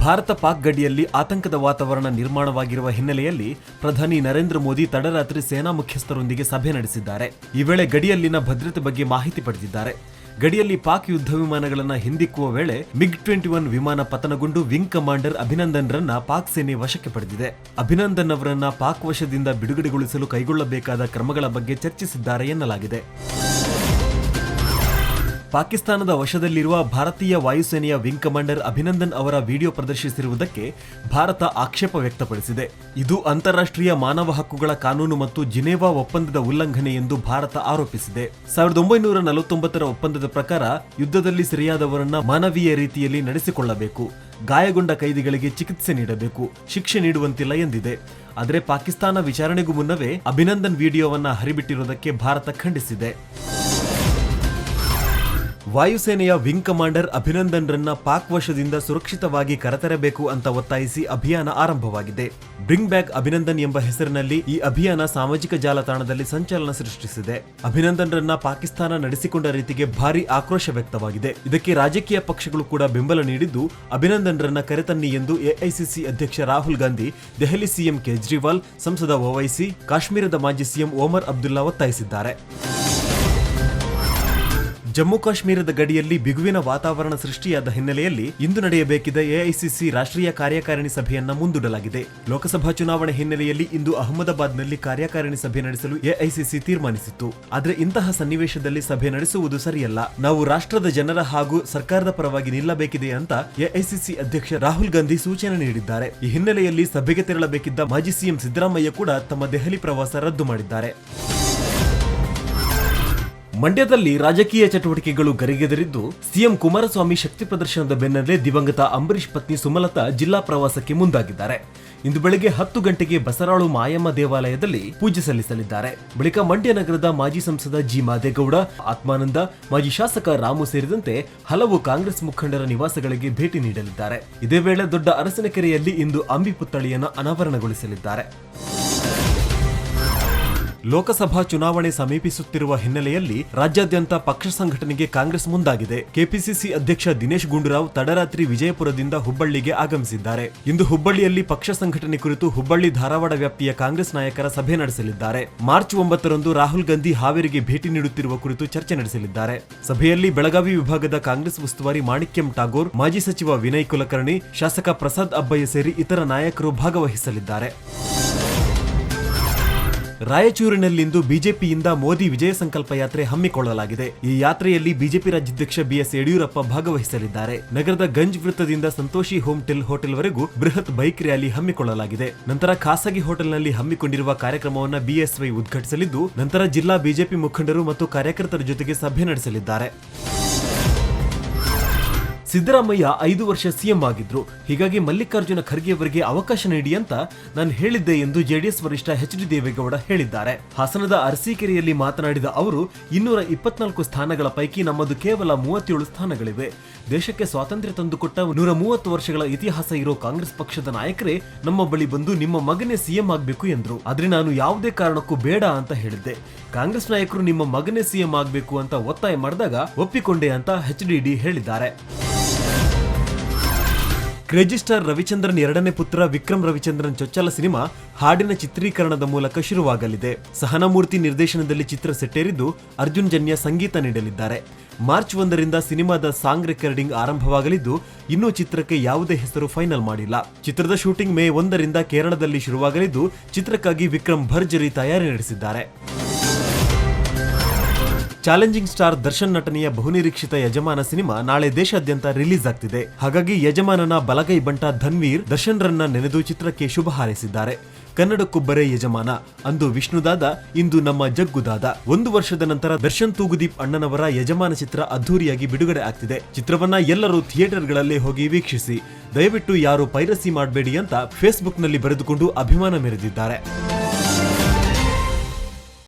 ಭಾರತ ಪಾಕ್ ಗಡಿಯಲ್ಲಿ ಆತಂಕದ ವಾತಾವರಣ ನಿರ್ಮಾಣವಾಗಿರುವ ಹಿನ್ನೆಲೆಯಲ್ಲಿ ಪ್ರಧಾನಿ ನರೇಂದ್ರ ಮೋದಿ ತಡರಾತ್ರಿ ಸೇನಾ ಮುಖ್ಯಸ್ಥರೊಂದಿಗೆ ಸಭೆ ನಡೆಸಿದ್ದಾರೆ. ಈ ವೇಳೆ ಗಡಿಯಲ್ಲಿನ ಭದ್ರತೆ ಬಗ್ಗೆ ಮಾಹಿತಿ ಪಡೆದಿದ್ದಾರೆ. ಗಡಿಯಲ್ಲಿ ಪಾಕ್ ಯುದ್ಧ ವಿಮಾನಗಳನ್ನು ಹಿಂದಿಕ್ಕುವ ವೇಳೆ MiG-21 ವಿಮಾನ ಪತನಗೊಂಡು ವಿಂಗ್ ಕಮಾಂಡರ್ ಅಭಿನಂದನ್ರನ್ನ ಪಾಕ್ ಸೇನೆ ವಶಕ್ಕೆ ಪಡೆದಿದೆ. ಅಭಿನಂದನ್ ಅವರನ್ನ ಪಾಕ್ ವಶದಿಂದ ಬಿಡುಗಡೆಗೊಳಿಸಲು ಕೈಗೊಳ್ಳಬೇಕಾದ ಕ್ರಮಗಳ ಬಗ್ಗೆ ಚರ್ಚಿಸಿದ್ದಾರೆ ಎನ್ನಲಾಗಿದೆ. ಪಾಕಿಸ್ತಾನದ ವಶದಲ್ಲಿರುವ ಭಾರತೀಯ ವಾಯುಸೇನೆಯ ವಿಂಗ್ ಕಮಾಂಡರ್ ಅಭಿನಂದನ್ ಅವರ ವಿಡಿಯೋ ಪ್ರದರ್ಶಿಸಿರುವುದಕ್ಕೆ ಭಾರತ ಆಕ್ಷೇಪ ವ್ಯಕ್ತಪಡಿಸಿದೆ. ಇದು ಅಂತಾರಾಷ್ಟ್ರೀಯ ಮಾನವ ಹಕ್ಕುಗಳ ಕಾನೂನು ಮತ್ತು ಜಿನೇವಾ ಒಪ್ಪಂದದ ಉಲ್ಲಂಘನೆ ಎಂದು ಭಾರತ ಆರೋಪಿಸಿದೆ. 1949ರ ಒಪ್ಪಂದದ ಪ್ರಕಾರ ಯುದ್ಧದಲ್ಲಿ ಸೆರೆಯಾದವರನ್ನ ಮಾನವೀಯ ರೀತಿಯಲ್ಲಿ ನಡೆಸಿಕೊಳ್ಳಬೇಕು, ಗಾಯಗೊಂಡ ಕೈದಿಗಳಿಗೆ ಚಿಕಿತ್ಸೆ ನೀಡಬೇಕು, ಶಿಕ್ಷೆ ನೀಡುವಂತಿಲ್ಲ ಎಂದಿದೆ. ಆದರೆ ಪಾಕಿಸ್ತಾನ ವಿಚಾರಣೆಗೂ ಮುನ್ನವೇ ಅಭಿನಂದನ್ ವಿಡಿಯೋವನ್ನ ಹರಿಬಿಟ್ಟಿರುವುದಕ್ಕೆ ಭಾರತ ಖಂಡಿಸಿದೆ. ವಾಯುಸೇನೆಯ ವಿಂಗ್ ಕಮಾಂಡರ್ ಅಭಿನಂದನ್ರನ್ನ ಪಾಕ್ ವಶದಿಂದ ಸುರಕ್ಷಿತವಾಗಿ ಕರೆತರಬೇಕು ಅಂತ ಒತ್ತಾಯಿಸಿ ಅಭಿಯಾನ ಆರಂಭವಾಗಿದೆ. ಬ್ರಿಂಗ್ ಬ್ಯಾಕ್ ಅಭಿನಂದನ್ ಎಂಬ ಹೆಸರಿನಲ್ಲಿ ಈ ಅಭಿಯಾನ ಸಾಮಾಜಿಕ ಜಾಲತಾಣದಲ್ಲಿ ಸಂಚಲನ ಸೃಷ್ಟಿಸಿದೆ. ಅಭಿನಂದನ್ರನ್ನ ಪಾಕಿಸ್ತಾನ ನಡೆಸಿಕೊಂಡ ರೀತಿಗೆ ಭಾರಿ ಆಕ್ರೋಶ ವ್ಯಕ್ತವಾಗಿದೆ. ಇದಕ್ಕೆ ರಾಜಕೀಯ ಪಕ್ಷಗಳು ಕೂಡ ಬೆಂಬಲ ನೀಡಿದ್ದು, ಅಭಿನಂದನ್ರನ್ನ ಕರೆತನ್ನಿ ಎಂದು ಎಐಸಿಸಿ ಅಧ್ಯಕ್ಷ ರಾಹುಲ್ ಗಾಂಧಿ, ದೆಹಲಿ ಸಿಎಂ ಕೇಜ್ರಿವಾಲ್, ಸಂಸದ ಓವೈಸಿ, ಕಾಶ್ಮೀರದ ಮಾಜಿ ಸಿಎಂ ಒಮರ್ ಅಬ್ದುಲ್ಲಾ ಒತ್ತಾಯಿಸಿದ್ದಾರೆ. ಜಮ್ಮು ಕಾಶ್ಮೀರದ ಗಡಿಯಲ್ಲಿ ಬಿಗುವಿನ ವಾತಾವರಣ ಸೃಷ್ಟಿಯಾದ ಹಿನ್ನೆಲೆಯಲ್ಲಿ ಇಂದು ನಡೆಯಬೇಕಿದ್ದ ಎಐಸಿಸಿ ರಾಷ್ಟ್ರೀಯ ಕಾರ್ಯಕಾರಿಣಿ ಸಭೆಯನ್ನ ಮುಂದೂಡಲಾಗಿದೆ. ಲೋಕಸಭಾ ಚುನಾವಣೆ ಹಿನ್ನೆಲೆಯಲ್ಲಿ ಇಂದು ಅಹಮದಾಬಾದ್ನಲ್ಲಿ ಕಾರ್ಯಕಾರಿಣಿ ಸಭೆ ನಡೆಸಲು ಎಐಸಿಸಿ ತೀರ್ಮಾನಿಸಿತ್ತು. ಆದರೆ ಇಂತಹ ಸನ್ನಿವೇಶದಲ್ಲಿ ಸಭೆ ನಡೆಸುವುದು ಸರಿಯಲ್ಲ. ನಾವು ರಾಷ್ಟ್ರದ ಜನರ ಹಾಗೂ ಸರ್ಕಾರದ ಪರವಾಗಿ ನಿಲ್ಲಬೇಕಿದೆ ಅಂತ ಎಐಸಿಸಿ ಅಧ್ಯಕ್ಷ ರಾಹುಲ್ ಗಾಂಧಿ ಸೂಚನೆ ನೀಡಿದ್ದಾರೆ. ಈ ಹಿನ್ನೆಲೆಯಲ್ಲಿ ಸಭೆಗೆ ತೆರಳಬೇಕಿದ್ದ ಮಾಜಿ ಸಿಎಂ ಸಿದ್ದರಾಮಯ್ಯ ಕೂಡ ತಮ್ಮ ದೆಹಲಿ ಪ್ರವಾಸ ರದ್ದು ಮಾಡಿದ್ದಾರೆ. ಮಂಡ್ಯದಲ್ಲಿ ರಾಜಕೀಯ ಚಟುವಟಿಕೆಗಳು ಗರಿಗೆದರಿದ್ದು, ಸಿಎಂ ಕುಮಾರಸ್ವಾಮಿ ಶಕ್ತಿ ಪ್ರದರ್ಶನದ ಬೆನ್ನಲ್ಲೇ ದಿವಂಗತ ಅಂಬರೀಶ್ ಪತ್ನಿ ಸುಮಲತಾ ಜಿಲ್ಲಾ ಪ್ರವಾಸಕ್ಕೆ ಮುಂದಾಗಿದ್ದಾರೆ. ಇಂದು ಬೆಳಗ್ಗೆ 10 ಗಂಟೆಗೆ ಬಸರಾಳು ಮಾಯಮ್ಮ ದೇವಾಲಯದಲ್ಲಿ ಪೂಜೆ ಸಲ್ಲಿಸಲಿದ್ದಾರೆ. ಬಳಿಕ ಮಂಡ್ಯ ನಗರದ ಮಾಜಿ ಸಂಸದ ಜಿ ಮಾದೇಗೌಡ, ಆತ್ಮಾನಂದ, ಮಾಜಿ ಶಾಸಕ ರಾಮು ಸೇರಿದಂತೆ ಹಲವು ಕಾಂಗ್ರೆಸ್ ಮುಖಂಡರ ನಿವಾಸಗಳಿಗೆ ಭೇಟಿ ನೀಡಲಿದ್ದಾರೆ. ಇದೇ ವೇಳೆ ದೊಡ್ಡ ಅರಸನಕೆರೆಯಲ್ಲಿ ಇಂದು ಅಂಬಿ ಪುತ್ಥಳಿಯನ್ನು ಅನಾವರಣಗೊಳಿಸಲಿದ್ದಾರೆ. ಲೋಕಸಭಾ ಚುನಾವಣೆ ಸಮೀಪಿಸುತ್ತಿರುವ ಹಿನ್ನೆಲೆಯಲ್ಲಿ ರಾಜ್ಯಾದ್ಯಂತ ಪಕ್ಷ ಸಂಘಟನೆಗೆ ಕಾಂಗ್ರೆಸ್ ಮುಂದಾಗಿದೆ. ಕೆಪಿಸಿಸಿ ಅಧ್ಯಕ್ಷ ದಿನೇಶ್ ಗುಂಡೂರಾವ್ ತಡರಾತ್ರಿ ವಿಜಯಪುರದಿಂದ ಹುಬ್ಬಳ್ಳಿಗೆ ಆಗಮಿಸಿದ್ದಾರೆ. ಇಂದು ಹುಬ್ಬಳ್ಳಿಯಲ್ಲಿ ಪಕ್ಷ ಸಂಘಟನೆ ಕುರಿತು ಹುಬ್ಬಳ್ಳಿ ಧಾರವಾಡ ವ್ಯಾಪ್ತಿಯ ಕಾಂಗ್ರೆಸ್ ನಾಯಕರ ಸಭೆ ನಡೆಸಲಿದ್ದಾರೆ. ಮಾರ್ಚ್ 9ರಂದು ರಾಹುಲ್ ಗಾಂಧಿ ಹಾವೇರಿಗೆ ಭೇಟಿ ನೀಡುತ್ತಿರುವ ಕುರಿತು ಚರ್ಚೆ ನಡೆಸಲಿದ್ದಾರೆ. ಸಭೆಯಲ್ಲಿ ಬೆಳಗಾವಿ ವಿಭಾಗದ ಕಾಂಗ್ರೆಸ್ ಉಸ್ತುವಾರಿ ಮಾಣಿಕ್ಯಂ ಠಾಗೋರ್, ಮಾಜಿ ಸಚಿವ ವಿನಯ್ ಕುಲಕರ್ಣಿ, ಶಾಸಕ ಪ್ರಸಾದ್ ಅಬ್ಬಯ್ಯ ಸೇರಿ ಇತರ ನಾಯಕರು ಭಾಗವಹಿಸಲಿದ್ದಾರೆ. ರಾಯಚೂರಿನಲ್ಲಿಂದು ಬಿಜೆಪಿಯಿಂದ ಮೋದಿ ವಿಜಯ ಸಂಕಲ್ಪ ಯಾತ್ರೆ ಹಮ್ಮಿಕೊಳ್ಳಲಾಗಿದೆ. ಈ ಯಾತ್ರೆಯಲ್ಲಿ ಬಿಜೆಪಿ ರಾಜ್ಯಾಧ್ಯಕ್ಷ ಬಿಎಸ್ ಯಡಿಯೂರಪ್ಪ ಭಾಗವಹಿಸಲಿದ್ದಾರೆ. ನಗರದ ಗಂಜ್ ವೃತ್ತದಿಂದ ಸಂತೋಷಿ ಹೋಟೆಲ್ವರೆಗೂ ಬೃಹತ್ ಬೈಕ್ ರ್ಯಾಲಿ ಹಮ್ಮಿಕೊಳ್ಳಲಾಗಿದೆ. ನಂತರ ಖಾಸಗಿ ಹೋಟೆಲ್ನಲ್ಲಿ ಹಮ್ಮಿಕೊಂಡಿರುವ ಕಾರ್ಯಕ್ರಮವನ್ನು ಬಿಎಸ್ವೈ ಉದ್ಘಾಟಿಸಲಿದ್ದು, ನಂತರ ಜಿಲ್ಲಾ ಬಿಜೆಪಿ ಮುಖಂಡರು ಮತ್ತು ಕಾರ್ಯಕರ್ತರ ಜೊತೆಗೆ ಸಭೆ ನಡೆಸಲಿದ್ದಾರೆ. ಸಿದ್ದರಾಮಯ್ಯ 5 ವರ್ಷ ಸಿಎಂ ಆಗಿದ್ರು, ಹೀಗಾಗಿ ಮಲ್ಲಿಕಾರ್ಜುನ ಖರ್ಗೆ ಅವರಿಗೆ ಅವಕಾಶ ನೀಡಿ ಅಂತ ನಾನು ಹೇಳಿದ್ದೆ ಎಂದು ಜೆಡಿಎಸ್ ವರಿಷ್ಠ ಎಚ್.ಡಿ. ದೇವೇಗೌಡ ಹೇಳಿದ್ದಾರೆ. ಹಾಸನದ ಅರಸೀಕೆರೆಯಲ್ಲಿ ಮಾತನಾಡಿದ ಅವರು, 224 ಸ್ಥಾನಗಳ ಪೈಕಿ ನಮ್ಮದು ಕೇವಲ 37 ಸ್ಥಾನಗಳಿವೆ. ದೇಶಕ್ಕೆ ಸ್ವಾತಂತ್ರ್ಯ ತಂದುಕೊಟ್ಟ 130 ವರ್ಷಗಳ ಇತಿಹಾಸ ಇರೋ ಕಾಂಗ್ರೆಸ್ ಪಕ್ಷದ ನಾಯಕರೇ ನಮ್ಮ ಬಳಿ ಬಂದು ನಿಮ್ಮ ಮಗನೇ ಸಿಎಂ ಆಗ್ಬೇಕು ಎಂದ್ರು. ಆದ್ರೆ ನಾನು ಯಾವುದೇ ಕಾರಣಕ್ಕೂ ಬೇಡ ಅಂತ ಹೇಳಿದ್ದೆ. ಕಾಂಗ್ರೆಸ್ ನಾಯಕರು ನಿಮ್ಮ ಮಗನೇ ಸಿಎಂ ಆಗ್ಬೇಕು ಅಂತ ಒತ್ತಾಯ ಮಾಡಿದಾಗ ಒಪ್ಪಿಕೊಂಡೆ ಅಂತ ಎಚ್.ಡಿ. ಹೇಳಿದ್ದಾರೆ. ಕ್ರೇಜಿ ಸ್ಟಾರ್ ರವಿಚಂದ್ರನ್ 2ನೇ ಪುತ್ರ ವಿಕ್ರಮ್ ರವಿಚಂದ್ರನ್ ಚೊಚ್ಚಲ ಸಿನಿಮಾ ಹಾಡಿನ ಚಿತ್ರೀಕರಣದ ಮೂಲಕ ಶುರುವಾಗಲಿದೆ. ಸಹನಮೂರ್ತಿ ನಿರ್ದೇಶನದಲ್ಲಿ ಚಿತ್ರ ಸೆಟ್ಟೇರಿದ್ದು, ಅರ್ಜುನ್ ಜನ್ಯ ಸಂಗೀತ ನೀಡಲಿದ್ದಾರೆ. ಮಾರ್ಚ್ 1ರಿಂದ ಸಿನಿಮಾದ ಸಾಂಗ್ ರೆಕಾರ್ಡಿಂಗ್ ಆರಂಭವಾಗಲಿದ್ದು, ಇನ್ನೂ ಚಿತ್ರಕ್ಕೆ ಯಾವುದೇ ಹೆಸರು ಫೈನಲ್ ಮಾಡಿಲ್ಲ. ಚಿತ್ರದ ಶೂಟಿಂಗ್ ಮೇ 1ರಿಂದ ಕೇರಳದಲ್ಲಿ ಶುರುವಾಗಲಿದ್ದು, ಚಿತ್ರಕ್ಕಾಗಿ ವಿಕ್ರಮ್ ಭರ್ಜರಿ ತಯಾರಿ ನಡೆಸಿದ್ದಾರೆ. ಚಾಲೆಂಜಿಂಗ್ ಸ್ಟಾರ್ ದರ್ಶನ್ ನಟನೆಯ ಬಹುನಿರೀಕ್ಷಿತ ಯಜಮಾನ ಸಿನಿಮಾ ನಾಳೆ ದೇಶಾದ್ಯಂತ ರಿಲೀಸ್ ಆಗ್ತಿದೆ. ಹಾಗಾಗಿ ಯಜಮಾನನ ಬಲಗೈ ಬಂಟ ಧನ್ವೀರ್ ದರ್ಶನ್ ರನ್ನ ನೆನೆದು ಚಿತ್ರಕ್ಕೆ ಶುಭ ಹಾರೈಸಿದ್ದಾರೆ. ಕನ್ನಡಕ್ಕೊಬ್ಬರೇ ಯಜಮಾನ, ಅಂದು ವಿಷ್ಣುದಾದ, ಇಂದು ನಮ್ಮ ಜಗ್ಗುದಾದ. 1 ವರ್ಷದ ನಂತರ ದರ್ಶನ್ ತೂಗುದೀಪ್ ಅಣ್ಣನವರ ಯಜಮಾನ ಚಿತ್ರ ಅದ್ಧೂರಿಯಾಗಿ ಬಿಡುಗಡೆ ಆಗ್ತಿದೆ. ಚಿತ್ರವನ್ನ ಎಲ್ಲರೂ ಥಿಯೇಟರ್ಗಳಲ್ಲೇ ಹೋಗಿ ವೀಕ್ಷಿಸಿ. ದಯವಿಟ್ಟು ಯಾರು ಪೈರಸಿ ಮಾಡಬೇಡಿ ಅಂತ ಫೇಸ್ಬುಕ್ನಲ್ಲಿ ಬರೆದುಕೊಂಡು ಅಭಿಮಾನ ಮೆರೆದಿದ್ದಾರೆ.